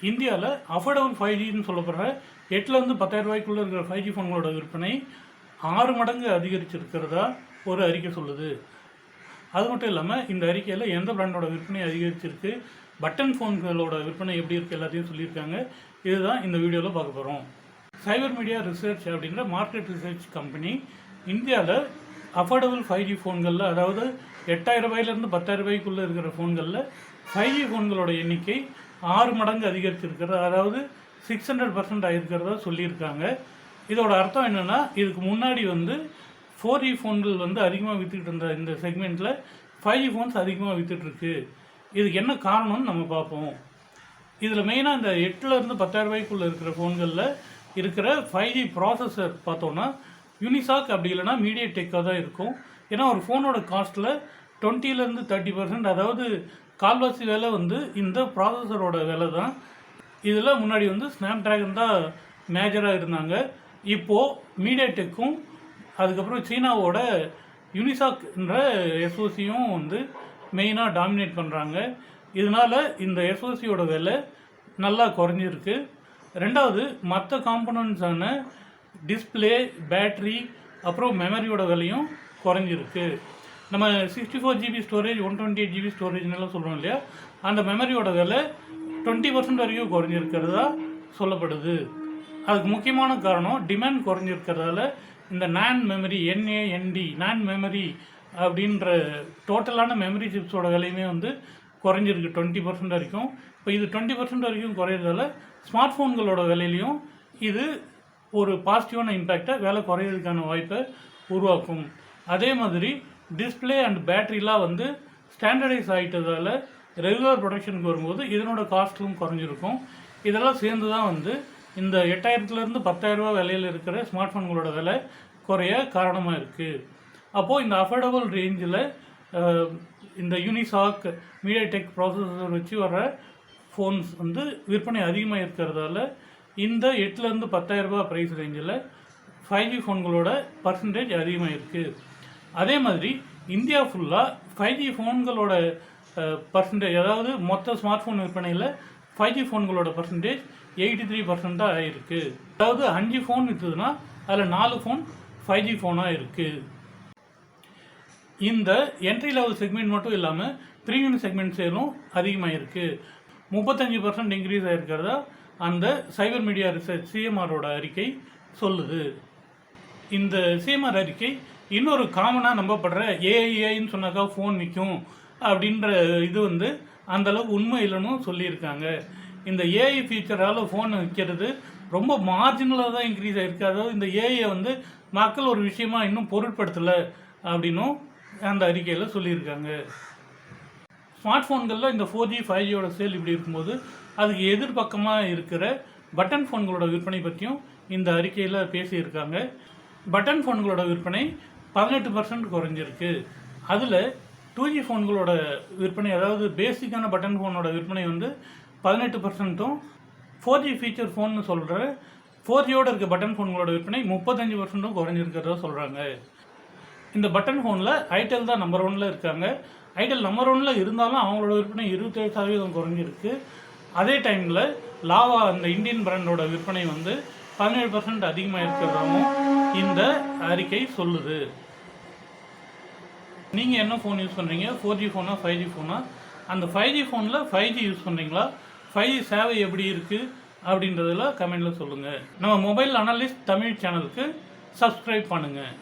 இந்தியாவில் அஃபோர்டபுள் 5Gன்னு சொல்லப்படுற 8,000 to 10,000 ரூபாய்க்குள்ளே இருக்கிற 5G ஃபோன்களோட விற்பனை 6 மடங்கு அதிகரிச்சிருக்கிறதா ஒரு அறிக்கை சொல்லுது. அது மட்டும் இல்லாமல் இந்த அறிக்கையில் எந்த பிராண்டோட விற்பனை அதிகரிச்சிருக்கு, பட்டன் ஃபோன்களோட விற்பனை எப்படி இருக்குது எல்லாத்தையும் சொல்லியிருக்காங்க. இதுதான் இந்த வீடியோவில் பார்க்க போகிறோம். சைபர் மீடியா ரிசர்ச் அப்படின்ற மார்க்கெட் ரிசர்ச் கம்பெனி இந்தியாவில் அஃபோர்டபுள் 5G ஃபோன்களில், அதாவது 8,000 ரூபாயிலேருந்து 10,000 ரூபாய்க்குள்ளே இருக்கிற ஃபோன்களில் 5G ஃபோன்களோட எண்ணிக்கை 6 மடங்கு அதிகரிச்சிருக்கிறது, அதாவது 600% ஆகிருக்கிறதா சொல்லியிருக்காங்க. இதோட அர்த்தம் என்னென்னா, இதுக்கு முன்னாடி 4G ஃபோன்கள் அதிகமாக விற்றுக்கிட்டு இருந்த இந்த செக்மெண்ட்டில் 5G ஃபோன்ஸ் அதிகமாக விற்றுட்ருக்கு. இதுக்கு என்ன காரணம்னு நம்ம பார்ப்போம். இதில் மெயினாக இந்த 8,000 to 10,000 ரூபாய்க்குள்ளே இருக்கிற ஃபோன்களில் இருக்கிற 5G ப்ராசஸர் பார்த்தோன்னா யூனிசாக் அப்படி இல்லைனா மீடியாடெக்காக தான் இருக்கும். ஏன்னா ஒரு ஃபோனோட காஸ்ட்டில் 20% to 30%, அதாவது கால்வாசி வேலை இந்த ப்ராசஸரோட வேலை தான். இதில் முன்னாடி ஸ்னாப் ட்ராகன் தான் மேஜராக இருந்தாங்க. இப்போது மீடியாடெக்கும் அதுக்கப்புறம் சீனாவோட யூனிசாக்ன்ற எஸ்ஓசியும் மெயினாக டாமினேட் பண்ணுறாங்க. இதனால் இந்த எஸ்ஓசியோட விலை நல்லா குறைஞ்சிருக்கு. ரெண்டாவது, மற்ற காம்பனன்ட்ஸான டிஸ்பிளே, பேட்ரி, அப்புறம் மெமரியோட விலையும் குறைஞ்சிருக்கு. நம்ம 64GB ஸ்டோரேஜ், 128GB ஸ்டோரேஜ்னெல்லாம் சொல்கிறோம் இல்லையா, அந்த மெமரியோட விலை 20% வரைக்கும் குறைஞ்சிருக்கிறதா சொல்லப்படுது. அதுக்கு முக்கியமான காரணம் டிமாண்ட் குறைஞ்சிருக்கிறதால இந்த NAND memory, NAND NAND memory அப்படின்ற டோட்டலான மெமரி சிப்ஸோட விலையுமே குறைஞ்சிருக்கு 20% வரைக்கும். இப்போ இது 20% வரைக்கும் குறையிறதால ஸ்மார்ட் ஃபோன்களோட விலையிலையும் இது ஒரு பாசிட்டிவான இம்பேக்டை, வேலை குறையிறதுக்கான வாய்ப்பை உருவாக்கும். அதே மாதிரி டிஸ்பிளே அண்ட் பேட்ரிலாம் ஸ்டாண்டர்டைஸ் ஆகிட்டதால் ரெகுலர் ப்ரொடக்ஷனுக்கு வரும்போது இதனோட காஸ்ட்டும் குறைஞ்சிருக்கும். இதெல்லாம் சேர்ந்து தான் இந்த 8,000 to 10,000 ரூபா விலையில் இருக்கிற ஸ்மார்ட் ஃபோன்களோட விலை குறைய காரணமாக இருக்குது. அப்போது இந்த அஃபோர்டபுள் ரேஞ்சில் இந்த யூனிசாக், மீடியாடெக் ப்ராசஸர் வச்சு வர ஃபோன்ஸ் விற்பனை அதிகமாக இருக்கிறதால இந்த 8,000 to 10,000 ரூபா ப்ரைஸ் ரேஞ்சில் 5G ஃபோன்களோட பர்சன்டேஜ் அதிகமாக இருக்குது. அதே மாதிரி இந்தியா ஃபுல்லாக 5G ஃபோன்களோட பர்சன்டேஜ், அதாவது மொத்த ஸ்மார்ட் ஃபோன் விற்பனையில் 5G ஃபோன்களோட பர்சன்டேஜ் 83% ஆகிருக்கு. அதாவது 5 ஃபோன் விற்றுதுன்னா அதில் 4 ஃபோன் 5G ஃபோனாக இருக்குது. இந்த என்ட்ரி லெவல் செக்மெண்ட் மட்டும் இல்லாமல் ப்ரீமியம் செக்மெண்ட் சேலும் அதிகமாக இருக்குது. 35% இன்க்ரீஸ் ஆகிருக்கிறதா அந்த சைபர் மீடியா ரிசர்ச் சிஎம்ஆரோட அறிக்கை சொல்லுது. இந்த சிஎம்ஆர் அறிக்கை இன்னொரு காமனாக நம்பப்படுற ஏஐன்னு சொன்னாக்கா ஃபோன் விற்கும் அப்படின்ற இது அந்தளவுக்கு உண்மை இல்லைன்னு சொல்லியிருக்காங்க. இந்த ஏஐ ஃபீச்சரால் ஃபோன் விற்கிறது ரொம்ப மார்ஜினலாக தான் இன்க்ரீஸ் ஆகிருக்கு. அதாவது இந்த ஏஐயை மக்கள் ஒரு விஷயமா இன்னும் பொருட்படுத்தலை அப்படின்னும் அந்த அறிக்கையில் சொல்லியிருக்காங்க. ஸ்மார்ட் ஃபோன்களில் இந்த 4G 5Gயோட சேல் இப்படி இருக்கும்போது அதுக்கு எதிர்பக்கமாக இருக்கிற பட்டன் ஃபோன்களோட விற்பனை பற்றியும் இந்த அறிக்கையில் பேசியிருக்காங்க. பட்டன் ஃபோன்களோட விற்பனை 18% குறைஞ்சிருக்கு. அதில் 2G ஃபோன்களோட விற்பனை, அதாவது பேசிக்கான பட்டன் ஃபோனோட விற்பனை 18%, 4G ஃபீச்சர் ஃபோன்னு சொல்கிற 4Gயோடு இருக்க பட்டன் ஃபோன்களோட விற்பனை 35% குறைஞ்சிருக்கிறதா சொல்கிறாங்க. இந்த பட்டன் ஃபோனில் ஐடெல் தான் நம்பர் 1ல் இருக்காங்க. ஐடெல் நம்பர் 1ல் இருந்தாலும் அவங்களோட விற்பனை 27% குறைஞ்சிருக்கு. அதே டைமில் லாவா, அந்த இந்தியன் பிராண்டோட விற்பனை 17% அதிகமாக இருக்கிறதாகவும் இந்த அறிக்கை சொல்லுது. நீங்கள் என்ன ஃபோன் யூஸ் பண்ணுறீங்க? 4G ஃபோனா 5G ஃபோனா? அந்த 5G ஃபோனில் 5G யூஸ் பண்ணுறீங்களா? 5G சேவை எப்படி இருக்குது அப்படின்றதில் கமெண்டில் சொல்லுங்கள். நம்ம மொபைல் அனலிஸ்ட் தமிழ் சேனலுக்கு சப்ஸ்கிரைப் பண்ணுங்கள்.